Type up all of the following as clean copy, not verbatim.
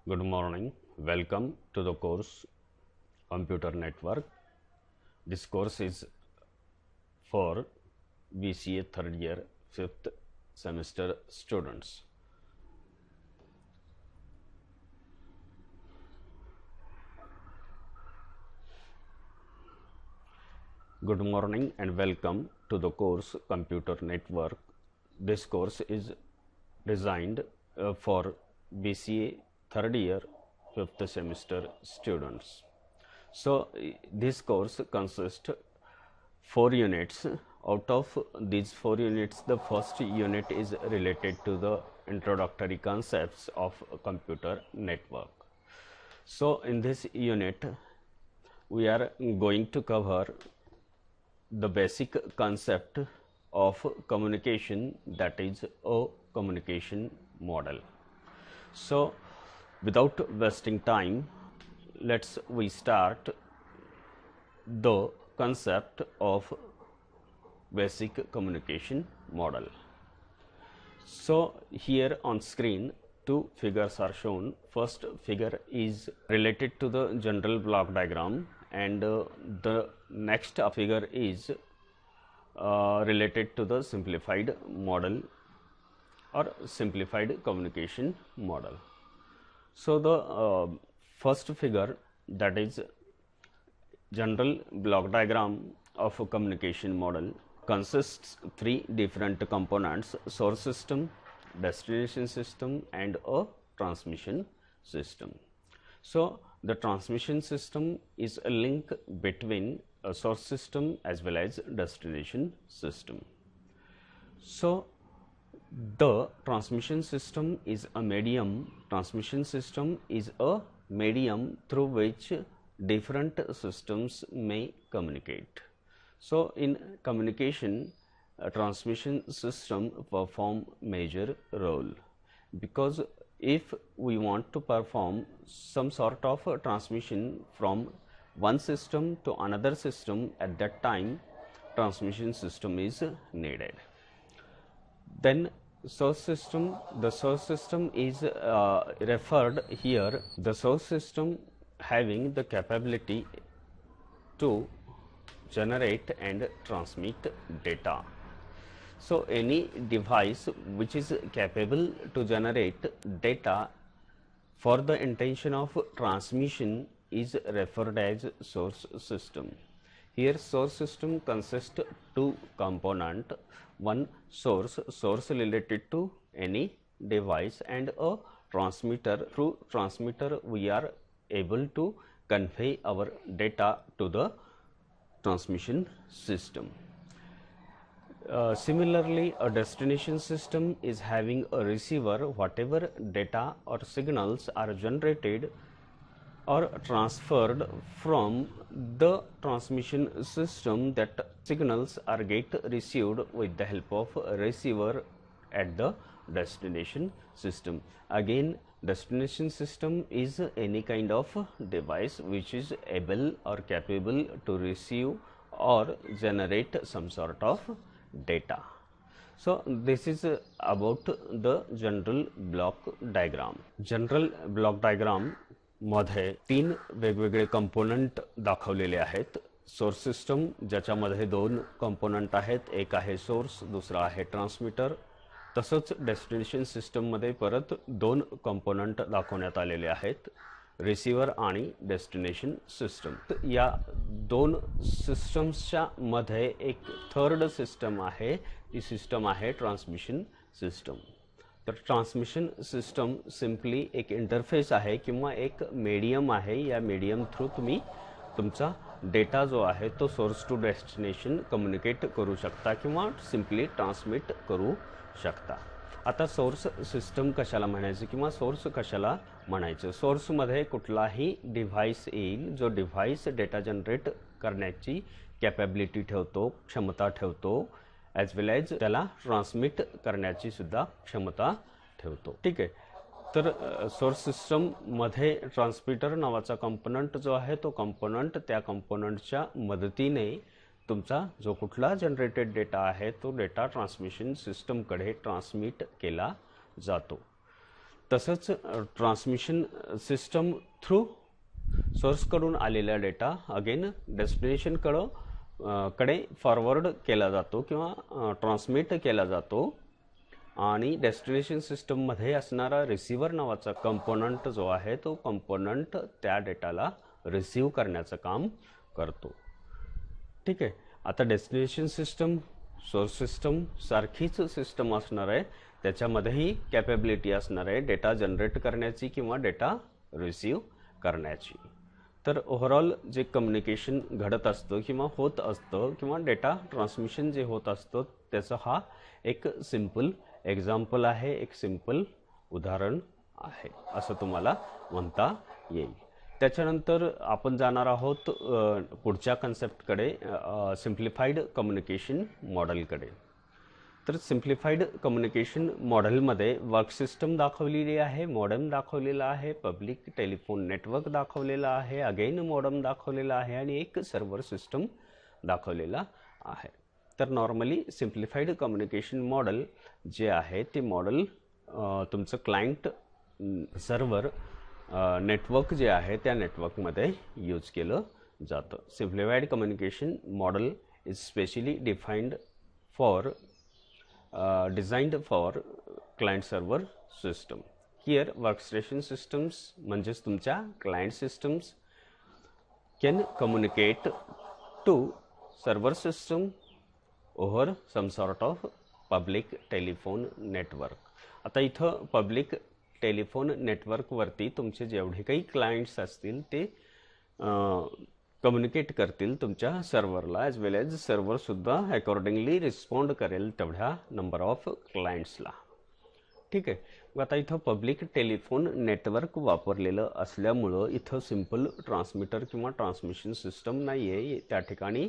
Good morning. Welcome to the course Computer Network. This course is for BCA third year 5th semester students. Good morning and welcome to the course Computer Network. This course is designed for BCA third year 5th semester students. So this course consists 4 units. Out of these 4 units, the first unit is related to the introductory concepts of computer network. So in this unit, we are going to cover the basic concept of communication, that is a communication model. So without wasting time, we start the concept of basic communication model. So here on screen, two figures are shown. First figure is related to the general block diagram, and the next figure is related to the simplified model or simplified communication model. So the first figure, that is general block diagram of a communication model, consists 3 different components: source system, destination system, and a transmission system. So the transmission system is a link between a source system as well as destination system. So the transmission system is a medium. Transmission system is a medium through which different systems may communicate. So in communication, a transmission system perform major role, because if we want to perform some sort of transmission from one system to another system, at that time transmission system is needed. Then source system, the source system is referred here, the source system having the capability to generate and transmit data. So any device which is capable to generate data for the intention of transmission is referred as source system. Here source system consists 2 components: one source related to any device, and a transmitter. Through transmitter we are able to convey our data to the transmission system. Similarly, a destination system is having a receiver. Whatever data or signals are generated or transferred from the transmission system, that signals are received with the help of a receiver at the destination system. Again, destination system is any kind of device which is able or capable to receive or generate some sort of data. So this is about the general block diagram. General block diagram मध्ये 3 वेगवेगळे component दाखवलेले आहेत. Source system, ज्याच्यामध्ये 2 component आहेत, एक आहे source, दुसरा आहे ट्रान्समीटर. तसंच डेस्टिनेशन सिस्टम मध्ये परत 2 कंपोनंट दाखवण्यात आलेले आहेत, रिसीवर आणि डेस्टिनेशन सिस्टम. या 2 सिस्टम्सच्या मध्ये एक थर्ड सिस्टम आहे, ती सिस्टम आहे ट्रान्समिशन सिस्टम. तर ट्रान्समिशन सिस्टम सिम्पली एक इंटरफेस आहे किंवा एक मीडियम आहे. या मीडियम थ्रू तुम्ही तुमचा डेटा जो आहे तो सोर्स टू डेस्टिनेशन कम्युनिकेट करू शकता किंवा सिम्पली ट्रान्समिट करू शकता. आता सोर्स सिस्टम कशाला म्हणायचं किंवा सोर्स कशाला म्हणायचं? सोर्समध्ये कुठलाही डिव्हाइस येईल जो डिव्हाइस डेटा जनरेट करण्याची कॅपॅबिलिटी ठेवतो, क्षमता ठेवतो, ॲज वेल ॲज त्याला ट्रान्समिट करण्याची सुद्धा क्षमता ठेवतो. ठीक आहे. तर सोर्स सिस्टम मध्ये ट्रान्समीटर नावाचा कंपोनंट जो आहे तो कंपोनंट, त्या कंपोनंटच्या मदतीने तुमचा जो कुठला जनरेटेड डेटा आहे तो डेटा ट्रान्समिशन सिस्टमकडे ट्रान्समिट केला जातो. तसंच ट्रान्समिशन सिस्टम थ्रू सोर्सकडून आलेला डेटा अगेन कडे फॉरवर्ड केला जातो किंवा ट्रान्समिट केला जातो आणि डेस्टिनेशन सिस्टममध्ये असणारा रिसिव्हर नावाचा कंपोनंट जो आहे तो कंपोनंट त्या डेटाला रिसीव्ह करण्याचं काम करतो. ठीक आहे. आता डेस्टिनेशन सिस्टम सोर्स सिस्टम सारखीच सिस्टम असणार आहे, त्याच्यामध्येही कॅपेबिलिटी असणार आहे डेटा जनरेट करण्याची किंवा डेटा रिसीव्ह करण्याची. तर ओव्हरऑल जे कम्युनिकेशन घडत असतं किंवा होत असतं किंवा डेटा ट्रान्समिशन जे होत असतं त्याचा हा एक सिंपल एक्झाम्पल आहे, एक सिंपल उदाहरण आहे असं तुम्हाला म्हणता येईल. त्याच्यानंतर आपण जाणार आहोत पुढच्या कन्सेप्टकडे, सिम्प्लिफाईड कम्युनिकेशन मॉडेलकडे. तर सिम्प्लिफाईड कम्युनिकेशन मॉडेलमध्ये वर्क सिस्टम दाखवलेली आहे, मॉडेम दाखवलेला आहे, पब्लिक टेलिफोन नेटवर्क दाखवलेला आहे, अगेन मॉडेम दाखवलेला आहे आणि एक सर्व्हर सिस्टम दाखवलेला आहे. तर नॉर्मली सिम्प्लिफाईड कम्युनिकेशन मॉडेल जे आहे ते मॉडेल तुमचं क्लायंट सर्व्हर नेटवर्क जे आहे त्या नेटवर्कमध्ये यूज केलं जातं. Simplified communication model is specially designed for client server system. Here workstation systems म्हणजेच तुमच्या client systems can communicate to server system over some sort of public telephone network. आता इथं पब्लिक टेलिफोन नेटवर्कवरती तुमचे जेवढे काही क्लायंट्स असतील ते कम्युनिकेट करतील तुमच्या सर्व्हरला, ॲज वेल ॲज सर्व्हरसुद्धा अकॉर्डिंगली रिस्पॉन्ड करेल तेवढ्या नंबर ऑफ क्लायंट्सला. ठीक आहे. मग आता इथं पब्लिक टेलिफोन नेटवर्क वापरलेलं असल्यामुळं इथं सिम्पल ट्रान्समीटर किंवा ट्रान्समिशन सिस्टम नाही आहे त्या ठिकाणी,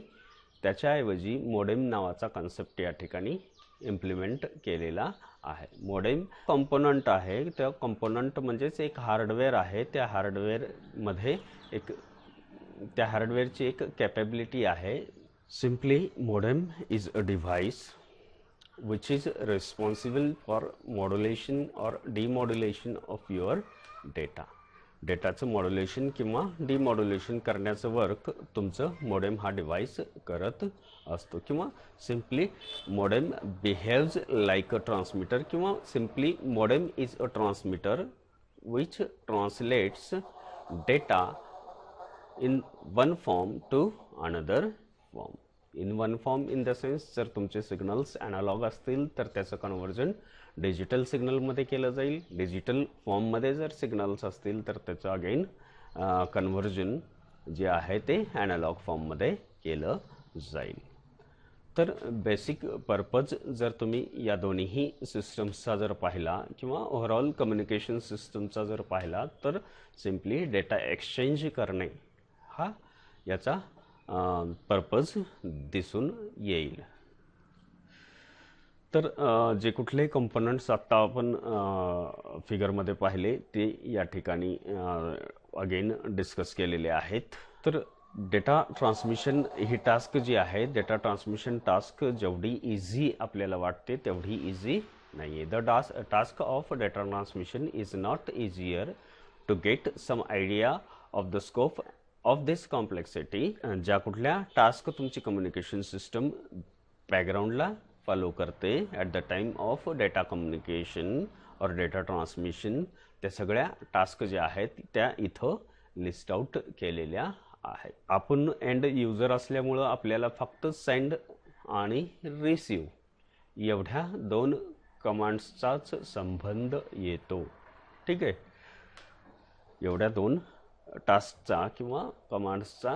त्याच्याऐवजी मोडेम नावाचा कन्सेप्ट या ठिकाणी इम्प्लिमेंट केलेला आहे. मोडेम कंपोनंट आहे, त्या कंपोनंट म्हणजेच एक हार्डवेअर आहे, त्या हार्डवेअरची एक कॅपेबिलिटी आहे. Simply modem is a device which is responsible for modulation or demodulation of your data. डेटाचं मॉड्युलेशन किंवा डिमॉड्युलेशन करण्याचं वर्क तुमचं मोडेम हा डिव्हाइस करत असतो. किंवा simply modem behaves like a transmitter किंवा simply modem is a transmitter which translates data in one form to another form. In one form in the sense जर तुमचे सिग्नल्स ॲनालॉग असतील तर त्याचं कन्व्हर्जन डिजिटल सिग्नलमध्ये केलं जाईल. डिजिटल फॉर्ममध्ये जर सिग्नल्स असतील तर त्याचं अगेन कन्व्हर्जन जे आहे ते ॲनालॉग फॉर्ममध्ये केलं जाईल. तर बेसिक पर्पज जर तुम्ही या दोन्ही सिस्टम्सचा जर पाहिला किंवा ओव्हरऑल कम्युनिकेशन सिस्टमचा जर पाहिला तर सिम्पली डेटा एक्सचेंज करणे हा याचा पर्पज दिसून येईल. तर जे कुठले कंपोनंट्स आत्ता आपण फिगरमध्ये पाहिले ते या ठिकाणी अगेन डिस्कस केलेले आहेत. तर डेटा ट्रान्समिशन ही टास्क जी आहे, डेटा ट्रान्समिशन टास्क जेवढी इझी आपल्याला वाटते तेवढी इझी नाही आहे. The task of data transmission is not easier to get some idea of the scope of this complexity. ज्या कुठल्या टास्क तुमची कम्युनिकेशन सिस्टम बॅकग्राऊंडला फॉलो करते at the time of data communication और डेटा ट्रान्समिशन, त्या सगळ्या टास्क ज्या आहेत त्या इथं लिस्ट आउट केलेल्या आहेत. आपण एंड युजर असल्यामुळं आपल्याला फक्त सेंड आणि रिसीव एवढ्या दोन कमांड्सचाच संबंध येतो. ठीक आहे. एवढ्या दोन टास्कचा किंवा कमांड्सचा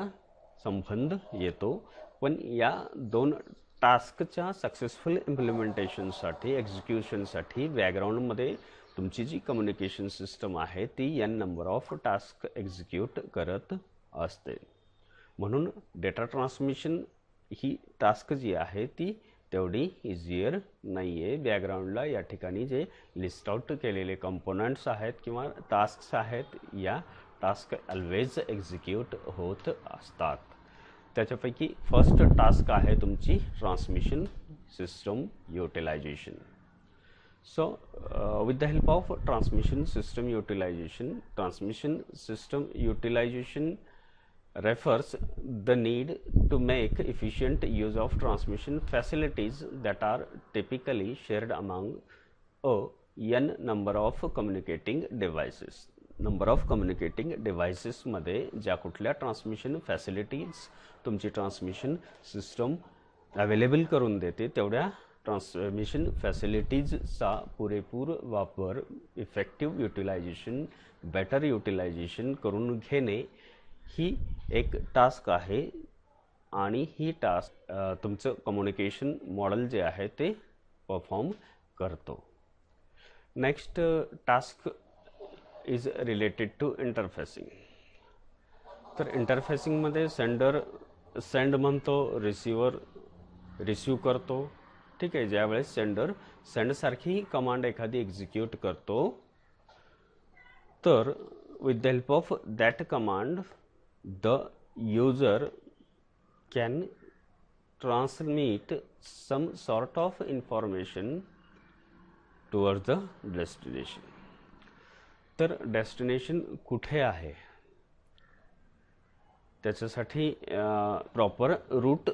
संबंध येतो. पण या दोन टास्कच्या सक्सेसफुल इम्प्लिमेंटेशनसाठी, एक्झिक्युशनसाठी बॅकग्राऊंडमध्ये तुमची जी कम्युनिकेशन सिस्टम आहे ती n number of task execute करत असते. म्हणून डेटा ट्रान्समिशन ही टास्क जी आहे ती तेवढी इझियर नाही आहे. बॅकग्राऊंडला या ठिकाणी जे लिस्ट आउट केलेले कंपोनंट्स आहेत किंवा टास्क्स आहेत या टास्क ऑलवेज एक्झिक्यूट होत असतात. त्याच्यापैकी फर्स्ट टास्क आहे तुमची transmission system utilisation. So with the help of transmission system utilization refers the need to make efficient use of transmission facilities that are typically shared among a n number of communicating devices. Number of communicating डिव्हाइसेसमध्ये ज्या कुठल्या transmission facilities तुमची transmission system available करून देते तेवढ्या transmission फॅसिलिटीजचा पुरेपूर वापर, effective utilisation, better utilisation करून घेणे ही एक टास्क आहे आणि ही टास्क तुमचं कम्युनिकेशन मॉडेल जे आहे ते परफॉर्म करतो. Next task is related to interfacing. तर इंटरफेसिंगमध्ये सेंड म्हणतो, रिसिव्हर रिसीव करतो. ठीक आहे. ज्यावेळेस सेंडसारखी कमांड एखादी एक्झिक्यूट करतो तर with the help of that command the user can transmit some sort of information towards the destination. तर डेस्टिनेशन कुठे आहे त्याच्यासाठी प्रॉपर रूट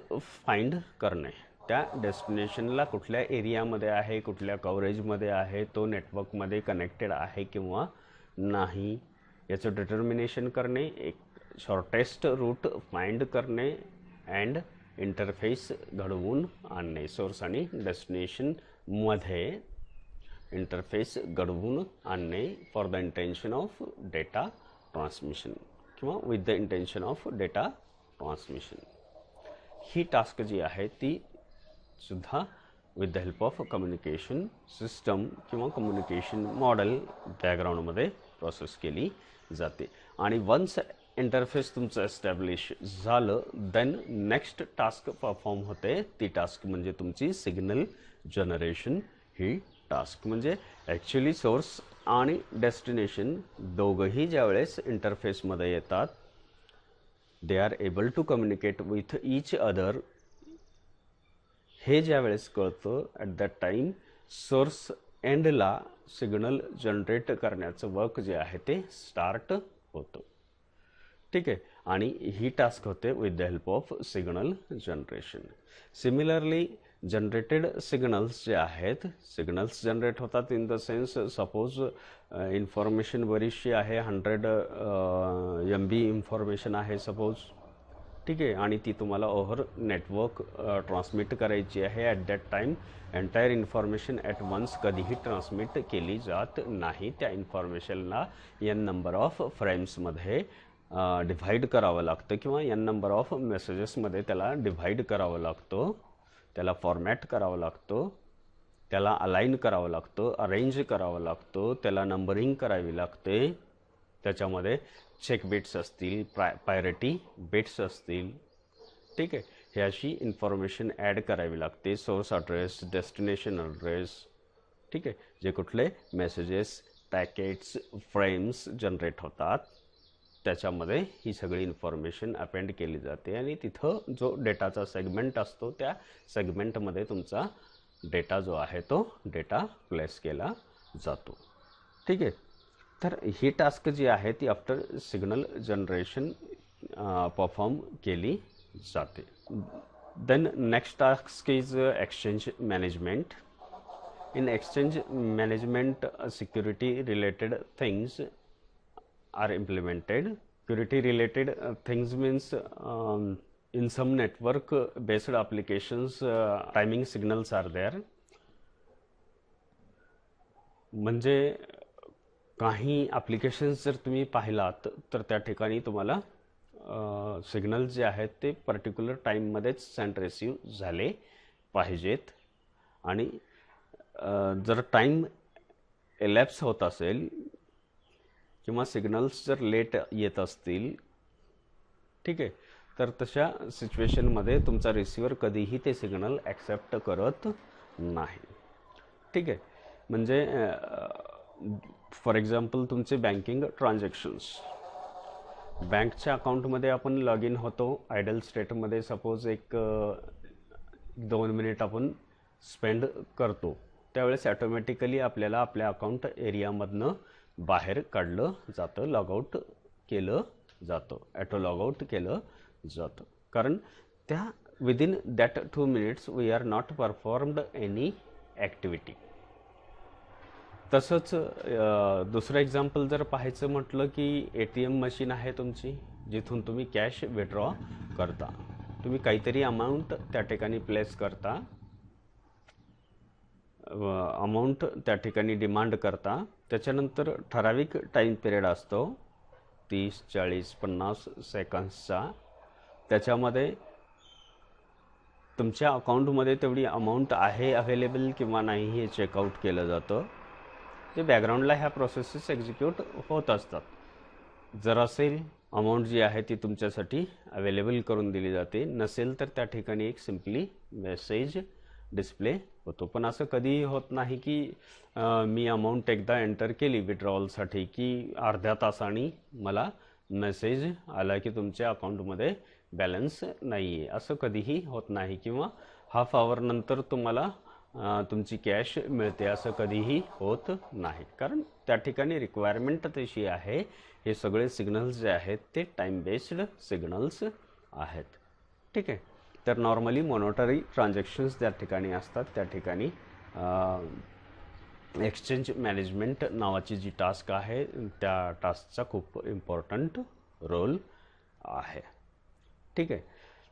फाइंड करणे, त्या डेस्टिनेशनला कुठल्या एरियामध्ये आहे, कुठल्या कव्हरेजमध्ये आहे, तो नेटवर्कमध्ये कनेक्टेड आहे किंवा नाही याचं डिटर्मिनेशन करणे, एक शॉर्टेस्ट रूट फाइंड करणे अँड इंटरफेस घडवून आणणे. सोर्स आणि डेस्टिनेशनमध्ये इंटरफेस घडवून आणणे for the intention of data transmission किंवा with the intention of data transmission. ही टास्क जी आहे ती सुद्धा with the help of communication system किंवा कम्युनिकेशन मॉडेल बॅकग्राऊंडमध्ये प्रोसेस केली जाते. आणि वन्स इंटरफेस तुमचं एस्टॅब्लिश झालं देन नेक्स्ट टास्क परफॉर्म होते. ती टास्क म्हणजे तुमची सिग्नल जनरेशन. ही टास्क म्हणजे ॲक्च्युली सोर्स आणि डेस्टिनेशन दोघंही ज्यावेळेस इंटरफेसमध्ये येतात they are able to communicate with each other. हे ज्यावेळेस कळतं ॲट दॅट टाईम सोर्स एंडला सिग्नल जनरेट करण्याचं वर्क जे आहे ते स्टार्ट होतं. ठीक आहे. आणि ही टास्क होते with the help of signal generation. Similarly generated signals जे आहेत, सिग्नल्स जनरेट होतात in the sense suppose information बरीचशी आहे, 100 MB इन्फॉर्मेशन आहे सपोज. ठीक आहे. आणि ती तुम्हाला ओव्हर नेटवर्क ट्रान्समिट करायची आहे. At that time entire information at once कधीही ट्रान्समिट केली जात नाही. त्या इन्फॉर्मेशनला n नंबर ऑफ फ्रेम्समध्ये डिव्हाइड करावं लागतं किंवा n नंबर ऑफ मेसेजेसमध्ये त्याला डिव्हाइड करावं लागतं, त्याला फॉर्मॅट करावं लागतं, त्याला अलाइन करावं लागतं, अरेंज करावं लागतं, त्याला नंबरिंग करावी लागते. त्याच्यामध्ये चेक बिट्स असतील, प्रायोरिटी बिट्स असतील. ठीक आहे. हे अशी इन्फॉर्मेशन ॲड करावी लागते. Source address, destination address. ठीक आहे. जे कुठले मेसेजेस, पॅकेट्स, फ्रेम्स जनरेट होतात त्याच्यामध्ये ही सगळी इन्फॉर्मेशन अपेंड केली जाते आणि तिथं जो डेटाचा सेगमेंट असतो त्या सेगमेंटमध्ये तुमचा डेटा जो आहे तो डेटा प्लेस केला जातो. ठीक आहे. तर ही टास्क जी आहे ती आफ्टर सिग्नल जनरेशन परफॉर्म केली जाते. Then next task is exchange management. In exchange management security related things are implemented. Security related things means in some network based applications timing signals are there. म्हणजे काही applications जर तुम्ही पाहिलात तर त्या ठिकाणी तुम्हाला सिग्नल जे आहेत ते पर्टिक्युलर टाईममध्येच सेंड रिसीव्ह झाले पाहिजेत. आणि जर टाईम एलॅप्स होत असेल किंवा सिग्नल्स जर लेट येत असतील, ठीक आहे, तर तशा सिच्युएशनमध्ये तुमचा रिसिव्हर कधीही ते सिग्नल ॲक्सेप्ट करत नाही. ठीक आहे. म्हणजे फॉर एक्झाम्पल तुमचे बँकिंग ट्रान्झॅक्शन्स, बँकच्या अकाउंटमध्ये आपण लॉग इन होतो आयडल स्टेटमध्ये. सपोज एक 2 मिनिट आपण स्पेंड करतो. त्या त्यावेळेस ऑटोमॅटिकली आपल्याला आपल्या अकाउंट एरियामधनं बाहेर काढलं जातं, लॉगआउट केलं जातं, ॲटो लॉगआउट केलं जातं. कारण त्या within that 2 minutes we are not performed any activity. तसंच दुसरं एक्झाम्पल जर पाहायचं म्हटलं की ATM मशीन आहे तुमची, जिथून तुम्ही कॅश विड्रॉ करता. तुम्ही काहीतरी अमाऊंट त्या ठिकाणी प्लेस करता, अमाऊंट त्या ठिकाणी डिमांड करता. त्याच्यानंतर ठराविक टाईम पिरियड असतो 30, 40, 50 सेकंड्सचा. त्याच्यामध्ये तुमच्या अकाउंटमध्ये तेवढी अमाऊंट आहे अवेलेबल किंवा नाही हे चेकआउट केलं जातं. ते बॅकग्राऊंडला ह्या प्रोसेसेस एक्झिक्यूट होत असतात. जर असेल अमाऊंट जी आहे ती तुमच्यासाठी अवेलेबल करून दिली जाते, नसेल तर त्या ठिकाणी एक सिम्पली मेसेज डिस्प्ले होतो. पण असं कधीही होत नाही की मी अमाऊंट एकदा एंटर केली विड्रॉवलसाठी की अर्ध्या तासाने मला मेसेज आला की तुमच्या अकाउंटमध्ये बॅलन्स नाही आहे. असं कधीही होत नाही. किंवा हाफ आवर नंतर तुम्हाला तुमची कॅश मिळते, असं कधीही होत नाही. कारण त्या ठिकाणी रिक्वायरमेंट तशी आहे. हे सगळे सिग्नल्स जे आहेत ते टाईम बेस्ड सिग्नल्स आहेत. ठीक आहे. तर नॉर्मली मॉनिटरी ट्रान्झॅक्शन्स त्या ठिकाणी असतात. त्या ठिकाणी एक्सचेंज मॅनेजमेंट नावाची जी टास्क आहे त्या टास्कचा खूप इम्पॉर्टंट रोल आहे. ठीक आहे.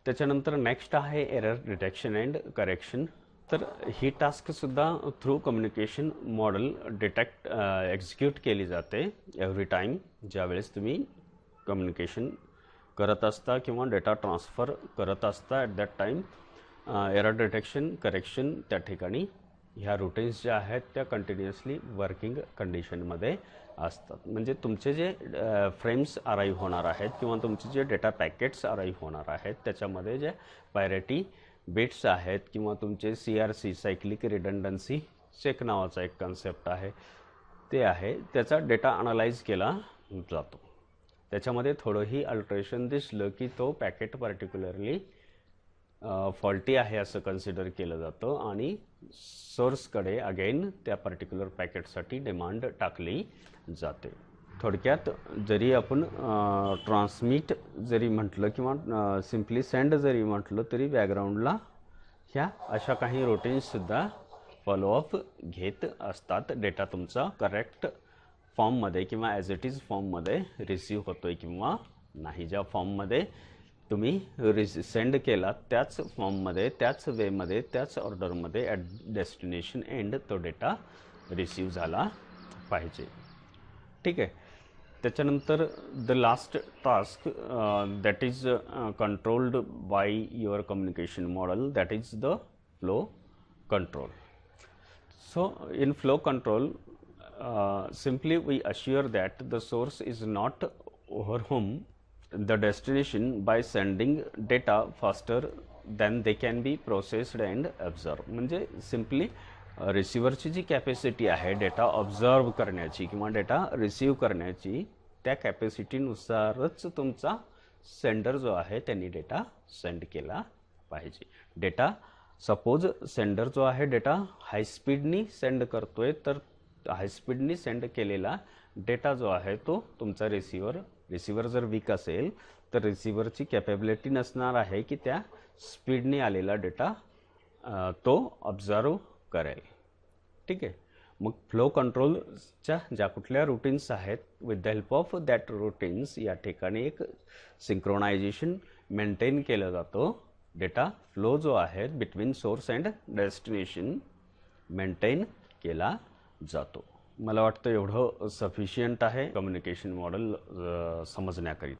त्याच्यानंतर नेक्स्ट आहे एरर डिटेक्शन अँड करेक्शन. तर ही टास्कसुद्धा थ्रू कम्युनिकेशन मॉडेल एक्झिक्यूट केली जाते एव्हरी टाईम ज्यावेळेस तुम्ही कम्युनिकेशन करत असता किंवा डेटा ट्रान्सफर करत असता. At that time error detection correction त्या ठिकाणी ह्या रुटीन्स ज्या आहेत त्या कंटिन्युअसली वर्किंग कंडिशनमध्ये असतात. म्हणजे तुमचे जे फ्रेम्स अराईव्ह होणार आहेत किंवा तुमचे जे डेटा पॅकेट्स अराईव्ह होणार आहेत त्याच्यामध्ये जे पायरिटी बिट्स आहेत किंवा तुमचे CRC सायक्लिक रिडंडन्सी चेक नावाचा एक कन्सेप्ट आहे ते आहे, त्याचा डेटा अनालाइज केला जातो. त्याच्यामध्ये थोडंही अल्टरेशन दिसलं की तो पॅकेट पर्टिक्युलरली फॉल्टी आहे असं कन्सिडर केलं जातं आणि सोर्सकडे अगेन त्या पर्टिक्युलर पॅकेटसाठी डिमांड टाकली जाते. थोडक्यात जरी आपण ट्रान्समिट जरी म्हटलं किंवा सिम्पली सेंड जरी म्हटलं तरी बॅकग्राऊंडला ह्या अशा काही रुटीन्ससुद्धा फॉलोअप घेत असतात. डेटा तुमचा करेक्ट फॉर्ममध्ये किंवा ॲज इट इज फॉर्ममध्ये रिसीव होतोय किंवा नाही. ज्या फॉर्ममध्ये तुम्ही सेंड केला त्याच फॉर्ममध्ये, त्याच वेमध्ये, त्याच ऑर्डरमध्ये ॲट डेस्टिनेशन एंड तो डेटा रिसीव झाला पाहिजे. ठीक आहे. त्याच्यानंतर the last task that is controlled by your communication model, that is the flow control. So in flow control simply we assure that the source is not overwhelm the destination by sending data faster than they can be processed and absorbed. म्हणजे simply रिसिव्हरची जी capacity आहे data observe करण्याची किंवा data receive करण्याची त्या कॅपॅसिटीनुसारच तुमचा sender जो आहे त्यांनी डेटा सेंड केला पाहिजे. डेटा सपोज सेंडर जो आहे डेटा हाय स्पीडनी सेंड करतोय तर हाय स्पीडनी सेंड केलेला डेटा जो आहे तो तुमचा रिसिव्हर जर वीक असेल तर रिसिव्हरची कॅपेबिलिटी नसणार आहे की त्या स्पीडने आलेला डेटा तो ऑब्झर्व करेल. ठीक आहे. मग फ्लो कंट्रोलच्या ज्या कुठल्या रुटीन्स आहेत with the help of that routines या ठिकाणी एक सिंक्रोनायझेशन मेंटेन केलं जातं. डेटा फ्लो जो आहे between source and destination maintain केला जातो. मला वाटतं एवढं सफिशियंट आहे कम्युनिकेशन मॉडेल समजण्याकरिता.